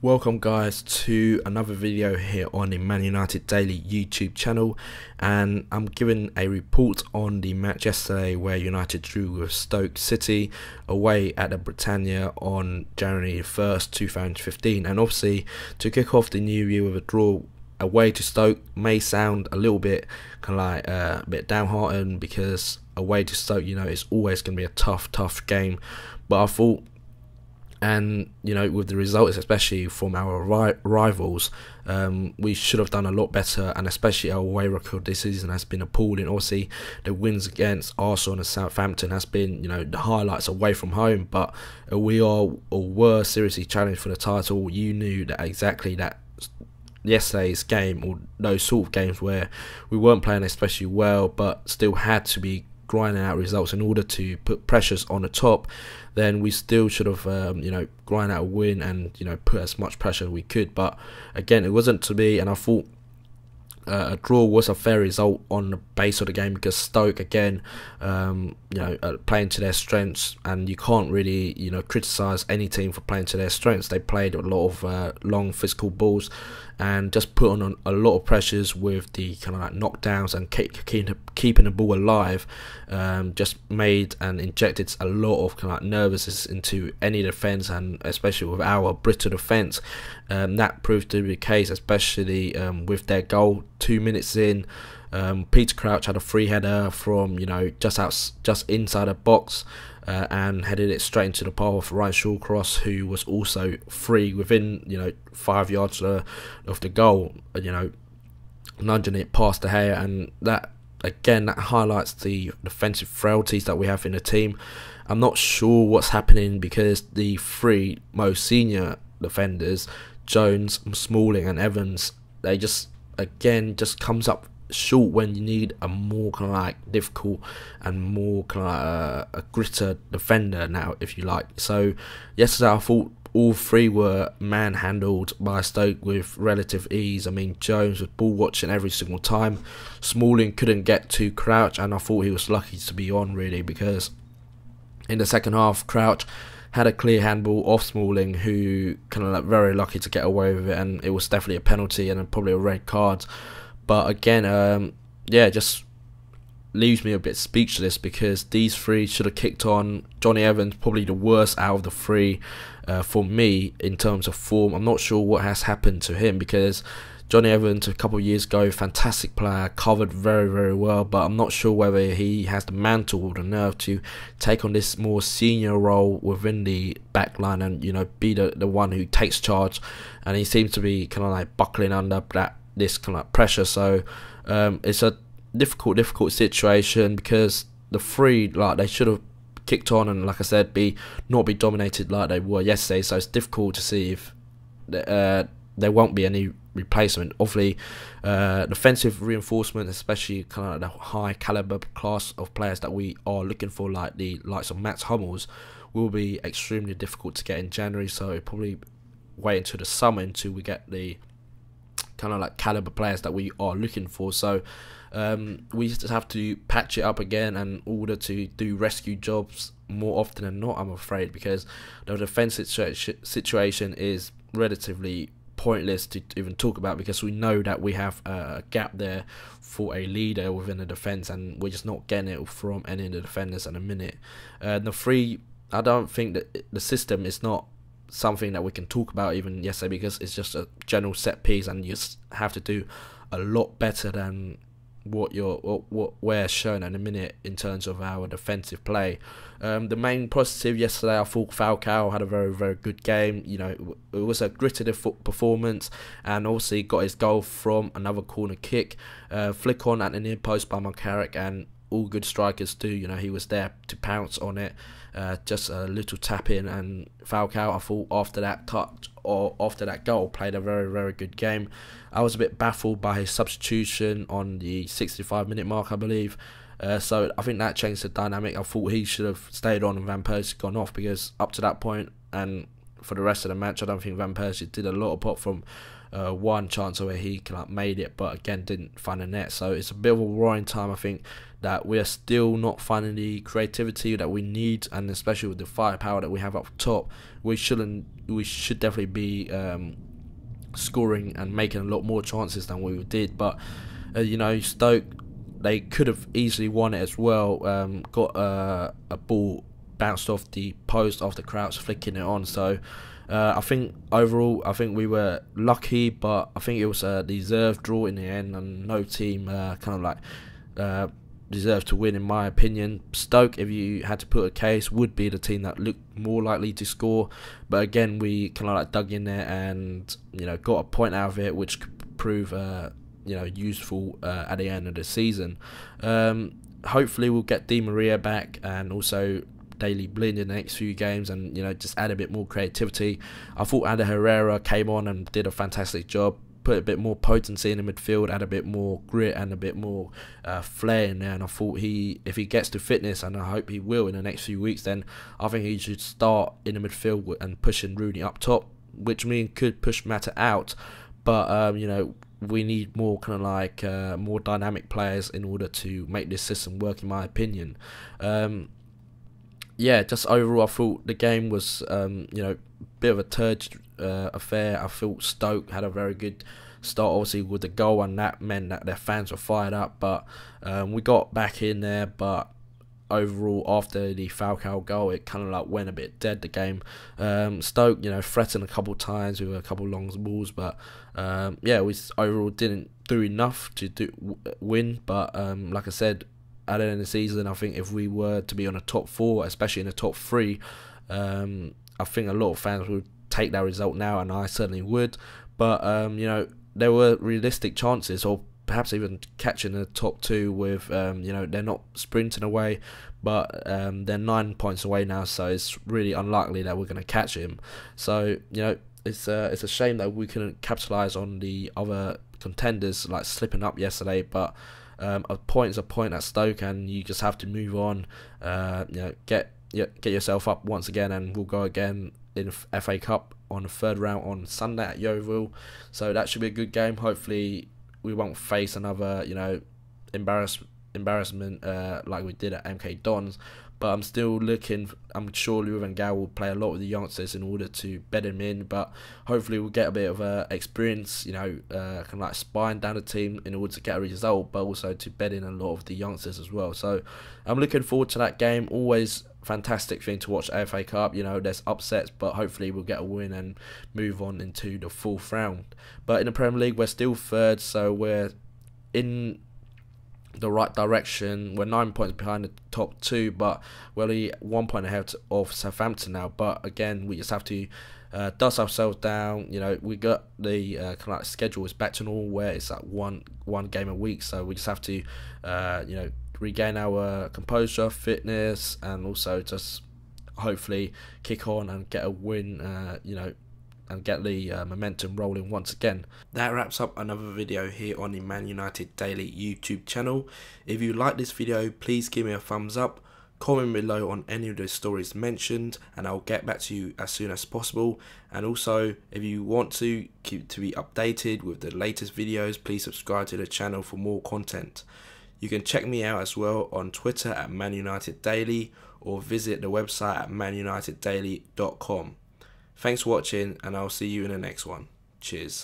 Welcome guys to another video here on the Man United Daily YouTube channel, and I'm giving a report on the match yesterday where United drew with Stoke City away at the Britannia on January 1st 2015. And obviously, to kick off the new year with a draw away to Stoke may sound a little bit kind of like a bit downhearted, because away to Stoke, you know, it's always going to be a tough game. But I thought, and you know, with the results, especially from our rivals, we should have done a lot better, and especially our away record this season has been appalling. Obviously, the wins against Arsenal and Southampton has been, you know, the highlights away from home, but we were seriously challenged for the title. You knew that exactly that yesterday's game, or those sort of games where we weren't playing especially well but still had to be grinding out results in order to put pressures on the top, then we still should have you know, grind out a win and, you know, put as much pressure as we could. But again, it wasn't to be, and I thought a draw was a fair result on the base of the game, because Stoke again, you know, playing to their strengths, and you can't really, you know, criticise any team for playing to their strengths. They played a lot of long physical balls and just put on a lot of pressures with the kind of like knockdowns and keeping the ball alive. Just made and injected a lot of kind of like nervousness into any defence, and especially with our brittle defence. That proved to be the case, especially with their goal 2 minutes in. Peter Crouch had a free header from, you know, just inside the box, and headed it straight into the path of Ryan Shawcross, who was also free within, you know, 5 yards of the goal, you know, nudging it past the hair. And that again, that highlights the defensive frailties that we have in the team. I'm not sure what's happening, because the three most senior defenders, Jones, Smalling and Evans, they just comes up short when you need a more kind of like difficult and more kind of a gritter defender now, if you like. So yesterday I thought all three were manhandled by Stoke with relative ease. I mean, Jones was ball watching every single time. Smalling couldn't get to Crouch, and I thought he was lucky to be on, really, because in the second half Crouch had a clear handball off Smalling, who kind of like very lucky to get away with it, and it was definitely a penalty and probably a red card. But again, yeah, just leaves me a bit speechless, because these three should have kicked on. Johnny Evans probably the worst out of the three for me in terms of form. I'm not sure what has happened to him, because Johnny Evans a couple of years ago, fantastic player, covered very well, but I'm not sure whether he has the mantle or the nerve to take on this more senior role within the back line and, you know, be the one who takes charge. And he seems to be kind of like buckling under this kind of pressure. So it's a difficult situation, because the three, like, they should have kicked on and, like I said, not be dominated like they were yesterday. So it's difficult to see if there won't be any replacement. Obviously, defensive reinforcement, especially kind of the high caliber class of players that we are looking for, like the likes of Mats Hummels, will be extremely difficult to get in January. So probably wait until the summer until we get the kind of like caliber players that we are looking for. So we just have to patch it up again in order to do rescue jobs more often than not, I'm afraid, because the defensive situation is relatively pointless to even talk about, because we know that we have a gap there for a leader within the defence, and we're just not getting it from any of the defenders at a minute. The three, I don't think that the system is not something that we can talk about even yesterday, because it's just a general set piece, and you just have to do a lot better than what we're shown in a minute in terms of our defensive play. The main positive yesterday, I thought Falcao had a very good game. You know, it was a gritted performance, and obviously got his goal from another corner kick, flick on at the near post by McCarrick, and all good strikers do. You know, he was there to pounce on it. Just a little tap in, and Falcao, I thought, after that touch or after that goal, played a very good game. I was a bit baffled by his substitution on the 65-minute mark, I believe. So I think that changed the dynamic. I thought he should have stayed on and Van Persie gone off, because up to that point and for the rest of the match, I don't think Van Persie did a lot apart from one chance where he made it, but again didn't find the net. So it's a bit of a worrying time. I think that we are still not finding the creativity that we need, and especially with the firepower that we have up top, we should definitely be scoring and making a lot more chances than we did. But Stoke, they could have easily won it as well. Got a ball bounced off the post after Crouch flicking it on. So I think overall, I think we were lucky, but I think it was a deserved draw in the end, and no team deserved to win, in my opinion. Stoke, if you had to put a case, would be the team that looked more likely to score, but again we dug in there and got a point out of it, which could prove useful at the end of the season. Hopefully we'll get Di Maria back and also Daily Blind in the next few games, and just add a bit more creativity. I thought Ander Herrera came on and did a fantastic job, put a bit more potency in the midfield, add a bit more grit and a bit more flair in there. And I thought if he gets to fitness, and I hope he will in the next few weeks, then I think he should start in the midfield and pushing Rooney up top, which means could push Mata out. But we need more more dynamic players in order to make this system work, in my opinion. Just overall, I thought the game was bit of a turgid affair. I thought Stoke had a very good start, obviously with the goal, and that meant that their fans were fired up. But we got back in there, but overall after the Falcao goal, it went a bit dead, the game. Stoke threatened a couple times with a couple long balls, but we overall didn't do enough to win. But like I said, at the end of the season, I think if we were to be on a top 4, especially in the top 3, I think a lot of fans would take that result now, and I certainly would. But there were realistic chances, or perhaps even catching the top 2 with they're not sprinting away, but they're 9 points away now, so it's really unlikely that we're going to catch him. So it's a shame that we couldn't capitalise on the other contenders slipping up yesterday. But a point is a point at Stoke, and you just have to move on. Get yourself up once again, and we'll go again in FA Cup on the 3rd round on Sunday at Yeovil. So that should be a good game. Hopefully we won't face another embarrassment like we did at MK Dons. But I'm still looking. I'm sure Lou Van Gaal will play a lot with the youngsters in order to bed him in. But hopefully we'll get a bit of experience, spine down the team in order to get a result, but also to bed in a lot of the youngsters as well. So I'm looking forward to that game. Always fantastic thing to watch FA Cup. There's upsets, but hopefully we'll get a win and move on into the 4th round. But in the Premier League, we're still 3rd, so we're in the right direction. We're 9 points behind the top 2, but we're only 1 point ahead of Southampton now. But again, we just have to dust ourselves down. We got the schedule is back to normal, where it's one game a week. So we just have to regain our composure, fitness, and also just hopefully kick on and get a win. And get the momentum rolling once again. That wraps up another video here on the Man United Daily YouTube channel. If you like this video, please give me a thumbs up, comment below on any of the stories mentioned, and I'll get back to you as soon as possible. And also, if you want to keep to be updated with the latest videos, please subscribe to the channel for more content. You can check me out as well on Twitter at ManUnitedDaily, or visit the website at ManUnitedDaily.com. Thanks for watching, and I'll see you in the next one. Cheers.